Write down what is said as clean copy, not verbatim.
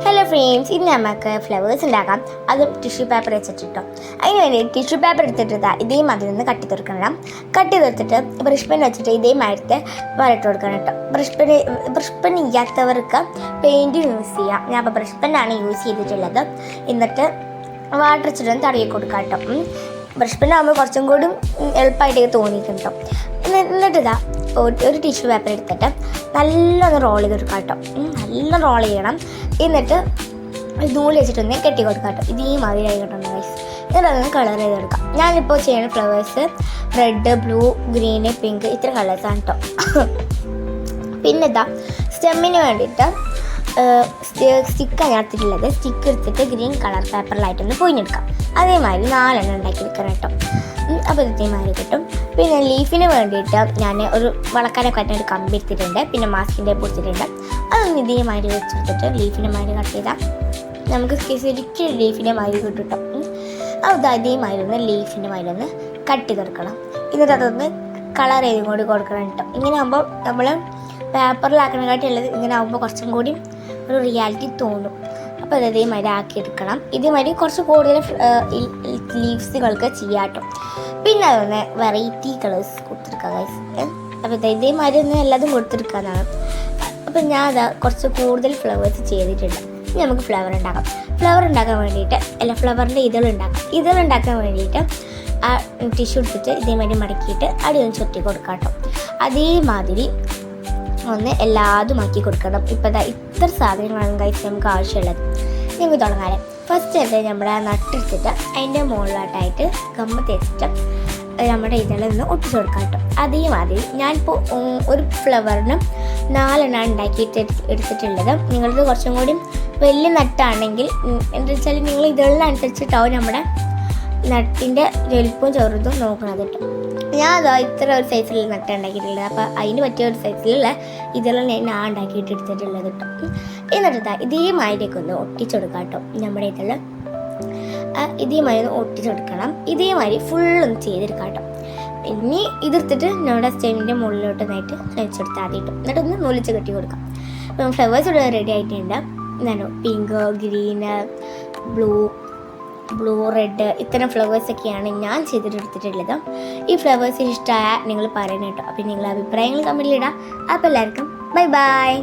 Hello friends, ഇന്ന് നമുക്ക് flowers ഉണ്ടാക്കാം. അതും ടിഷ്യൂ പേപ്പർ വെച്ചിട്ടോ. അതിന് വേണ്ടി ടിഷ്യൂ പേപ്പർ എടുത്തിട്ട് ഇതേമാതിരി ഒന്ന് കട്ടി തീർക്കണം. കട്ടി തീർത്തിട്ട് ബ്രഷ് പെൻ വെച്ചിട്ട് ഇതേമാതിരത്തെ വരട്ട് കൊടുക്കണം കേട്ടോ. ബ്രഷ് പെൻ ഇല്ലാത്തവർക്ക് പെയിൻറ്റ് യൂസ് ചെയ്യാം. ഞാൻ അപ്പോൾ ബ്രഷ് പെന്നാണ് യൂസ് ചെയ്തിട്ടുള്ളത്. എന്നിട്ട് വാട്ടർ വെച്ചിട്ടൊന്ന് തടവി കൊടുക്കാം കേട്ടോ. ബ്രഷ് പെന്നാകുമ്പോൾ കുറച്ചും കൂടി എളുപ്പമായിട്ട് തോന്നിയിട്ടുണ്ട് കേട്ടോ. എന്നിട്ട് ഒരു ടിഷ്യൂ പേപ്പർ എടുത്തിട്ട് നല്ലൊന്ന് റോൾ ചെയ്തെടുക്കാം കേട്ടോ. നല്ല റോൾ ചെയ്യണം. എന്നിട്ട് നൂല് വെച്ചിട്ടൊന്ന് കെട്ടി കൊടുക്കാം കേട്ടോ. ഇതേമാതിരി ആയിക്കോട്ടെ ഗൈസ്. എന്നിട്ട് അതൊന്ന് കളർ ചെയ്തെടുക്കാം. ഞാനിപ്പോൾ ചെയ്യുന്ന flowers red, blue, green, pink ഇത്ര കളേഴ്സാണ് കേട്ടോ. പിന്നെ സ്റ്റെമ്മിന് വേണ്ടിയിട്ട് സ്റ്റിക്കാണ് ഞാൻ എടുത്തിട്ടുള്ളത്. സ്റ്റിക്ക് എടുത്തിട്ട് ഗ്രീൻ കളർ പേപ്പറിലായിട്ടൊന്ന് പൊയിഞ്ഞെടുക്കാം. അതേമാതിരി 4 ഉണ്ടാക്കിയെടുക്കണം കേട്ടോ. അപ്പോൾ ഇതേമാതിരി കിട്ടും. പിന്നെ ലീഫിന് വേണ്ടിയിട്ട് ഞാൻ ഒരു വളക്കാനൊക്കെ ആയിട്ട് കമ്പി എടുത്തിട്ടുണ്ട്. പിന്നെ മാസ്കിൻ്റെ പൊടിച്ചിട്ടുണ്ട്. അതൊന്ന് ഇതേമാതിരി വെച്ചെടുത്തിട്ട് ലീഫിൻ്റെ മാതിരി കട്ട് ചെയ്താൽ നമുക്ക് ശരിക്കും ലീഫിൻ്റെ മാതിരി കിട്ടും കേട്ടോ. അത് ഇതേമാതിരി ഒന്ന് ലീഫിൻ്റെ മാതിരി ഒന്ന് കട്ട് ചെയ്തെടുക്കണം. എന്നിട്ട് അതൊന്ന് കളർ ചെയ്തും കൂടി കൊടുക്കണം കേട്ടോ. ഇങ്ങനെ ആകുമ്പോൾ നമ്മൾ പേപ്പറിലാക്കണക്കാട്ടുള്ളത് ഇങ്ങനെ ആകുമ്പോൾ കുറച്ചും കൂടി ഒരു റിയാലിറ്റി തോന്നും. അപ്പോൾ അത് ഇതേമാതിരി ആക്കിയെടുക്കണം. ഇതേമാതിരി കുറച്ച് കൂടുതൽ ലീവ്സുകൾക്ക് ചെയ്യാം കേട്ടോ. പിന്നെ അതൊന്ന് വെറൈറ്റി കളേഴ്സ് കൊടുത്തെടുക്കുക ഗൈസ്. അപ്പോൾ ഇതേമാതിരി ഒന്ന് എല്ലാതും കൊടുത്തെടുക്കാനാണ്. അപ്പോൾ ഞാൻ കുറച്ച് കൂടുതൽ ഫ്ലവേഴ്സ് ചെയ്തിട്ടുണ്ട്. ഇനി നമുക്ക് ഫ്ലവർ ഉണ്ടാക്കാം. ഫ്ലവർ ഉണ്ടാക്കാൻ വേണ്ടിയിട്ട് ഫ്ലവറിൻ്റെ ഇതളുണ്ടാക്കാൻ വേണ്ടിയിട്ട് ആ ടിഷ്യൂ എടുത്തിട്ട് ഇതേമാതിരി മടക്കിയിട്ട് അടിയൊന്ന് ചുറ്റി കൊടുക്കാം കേട്ടോ. അതേമാതിരി ഒന്ന് എല്ലാതും ആക്കി കൊടുക്കണം. ഇപ്പോൾ ഇത്ര സാധനങ്ങളാണ് ഗൈസ് നമുക്ക് ആവശ്യമുള്ളത്. നമുക്ക് തുടങ്ങാം. ഫസ്റ്റ് ആയിട്ട് നമ്മുടെ നട്ടെടുത്തിട്ട് അതിൻ്റെ മുകളിലോട്ടായിട്ട് ഗമ്മ തേച്ചിട്ട് നമ്മുടെ ഇതെല്ലാം ഒട്ടിച്ചു കൊടുക്കാം കേട്ടോ. അതേമാതിരി ഞാനിപ്പോൾ ഒരു ഫ്ലവറിന് 4 ഉണ്ടാക്കിയിട്ട് എടുത്തിട്ടുള്ളത്. നിങ്ങളത് കുറച്ചും കൂടി വലിയ നട്ടാണെങ്കിൽ എന്താ വെച്ചാൽ നിങ്ങൾ ഇതെല്ലാം നമ്മുടെ നട്ടിൻ്റെ വലുപ്പവും ചെറുതും നോക്കണത് കേട്ടോ. ഞാൻ ഇത്ര ഒരു സൈസിലുള്ള നട്ട ഉണ്ടാക്കിയിട്ടുള്ളത്. അപ്പോൾ അതിന് പറ്റിയ ഒരു സൈസിലുള്ള ഇതെല്ലാം ഞാൻ ഉണ്ടാക്കിയിട്ട് എടുത്തിട്ടുള്ളത് കേട്ടോ. എന്നിട്ട് ഇതേമാതിരിയൊക്കെ ഒന്ന് ഒട്ടിച്ചെടുക്കാം കേട്ടോ. നമ്മുടെ ഇതേമാതിരി ഒന്ന് ഒട്ടിച്ചെടുക്കണം. ഇതേമാതിരി ഫുള്ളൊന്ന് ചെയ്തെടുക്കാം കേട്ടോ. ഇനി ഇതെടുത്തിട്ട് നമ്മുടെ സ്റ്റെമ്മിൻ്റെ മുകളിലോട്ട് നന്നായിട്ട് വെച്ചെടുത്താൽ മതി കേട്ടോ. എന്നിട്ടൊന്ന് നൂലിച്ച് കെട്ടി കൊടുക്കാം. അപ്പം ഫ്ലവേഴ്സ് ഇവിടെ റെഡി ആയിട്ടുണ്ട്. എന്താണ് പിങ്ക്, ഗ്രീന്, ബ്ലൂ, റെഡ് ഇത്തരം ഫ്ലവേഴ്സൊക്കെയാണ് ഞാൻ ചെയ്തിട്ടെടുത്തിട്ടുള്ളത്. ഈ ഫ്ലവേഴ്സ് ഇഷ്ടമായ നിങ്ങൾ പറയണം കേട്ടോ. അപ്പം നിങ്ങളുടെ അഭിപ്രായങ്ങൾ കമൻറ്റിലിടാം. അപ്പോൾ എല്ലാവർക്കും ബൈ.